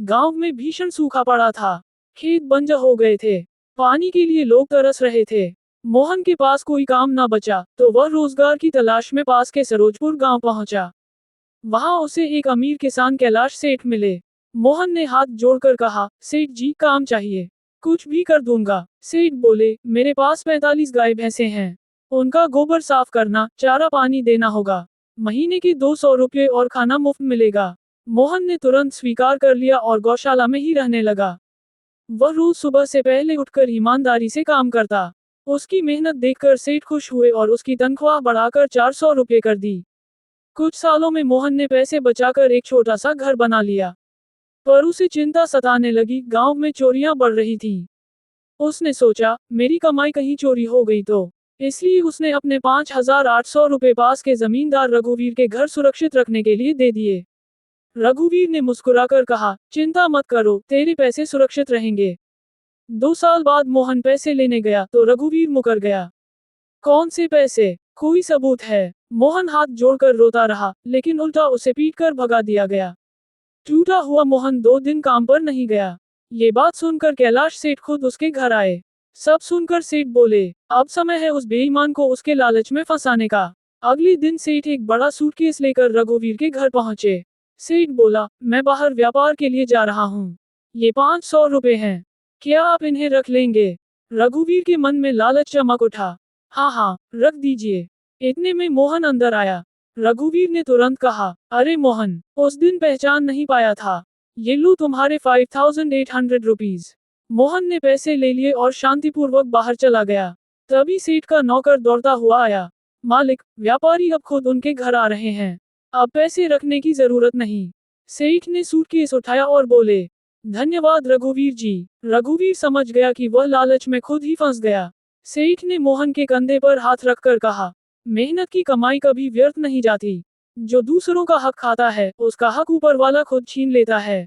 गांव में भीषण सूखा पड़ा था। खेत बंजर हो गए थे। पानी के लिए लोग तरस रहे थे। मोहन के पास कोई काम न बचा तो वह रोजगार की तलाश में पास के सरोजपुर गांव पहुंचा। वहां उसे एक अमीर किसान कैलाश सेठ मिले। मोहन ने हाथ जोड़कर कहा, सेठ जी काम चाहिए। कुछ भी कर दूंगा। सेठ बोले, मेरे पास 45 गाय भैंसे हैं। उनका गोबर साफ करना, चारा पानी देना होगा। महीने के 200 रुपये और खाना मुफ्त मिलेगा। मोहन ने तुरंत स्वीकार कर लिया और गौशाला में ही रहने लगा। वह रोज सुबह से पहले उठकर ईमानदारी से काम करता। उसकी मेहनत देखकर सेठ खुश हुए और उसकी तनख्वाह बढ़ाकर 400 रुपये कर दी। कुछ सालों में मोहन ने पैसे बचाकर एक छोटा सा घर बना लिया। पर उसे चिंता सताने लगी, गांव में चोरियां बढ़ रही थीं। उसने सोचा, मेरी कमाई कहीं चोरी हो गई तो। इसलिए उसने अपने 5,800 रुपये पास के जमींदार रघुवीर के घर सुरक्षित रखने के लिए दे दिए। रघुवीर ने मुस्कुराकर कहा, चिंता मत करो, तेरे पैसे सुरक्षित रहेंगे। 2 साल बाद मोहन पैसे लेने गया तो रघुवीर मुकर गया। कौन से पैसे? कोई सबूत है? मोहन हाथ जोड़कर रोता रहा, लेकिन उल्टा उसे पीटकर भगा दिया गया। टूटा हुआ मोहन 2 दिन काम पर नहीं गया। ये बात सुनकर कैलाश सेठ खुद उसके घर आए। सब सुनकर सेठ बोले, अब समय है उस बेईमान को उसके लालच में फंसाने का। अगले दिन सेठ एक बड़ा सूटकेस लेकर रघुवीर के घर पहुंचे। सेठ बोला, मैं बाहर व्यापार के लिए जा रहा हूँ। ये 500 रुपये हैं। क्या आप इन्हें रख लेंगे? रघुवीर के मन में लालच चमक उठा। हाँ हाँ, रख दीजिए। इतने में मोहन अंदर आया। रघुवीर ने तुरंत कहा, अरे मोहन, उस दिन पहचान नहीं पाया था। ये लो तुम्हारे 5,800 रुपीज। मोहन ने पैसे ले लिए और शांतिपूर्वक बाहर चला गया। तभी सेठ का नौकर दौड़ता हुआ आया। मालिक, व्यापारी अब खुद उनके घर आ रहे हैं। अब पैसे रखने की जरूरत नहीं। सेठ ने सूटकेस उठाया और बोले, धन्यवाद रघुवीर जी। रघुवीर समझ गया कि वह लालच में खुद ही फंस गया। सेठ ने मोहन के कंधे पर हाथ रखकर कहा, मेहनत की कमाई कभी व्यर्थ नहीं जाती। जो दूसरों का हक खाता है, उसका हक ऊपर वाला खुद छीन लेता है।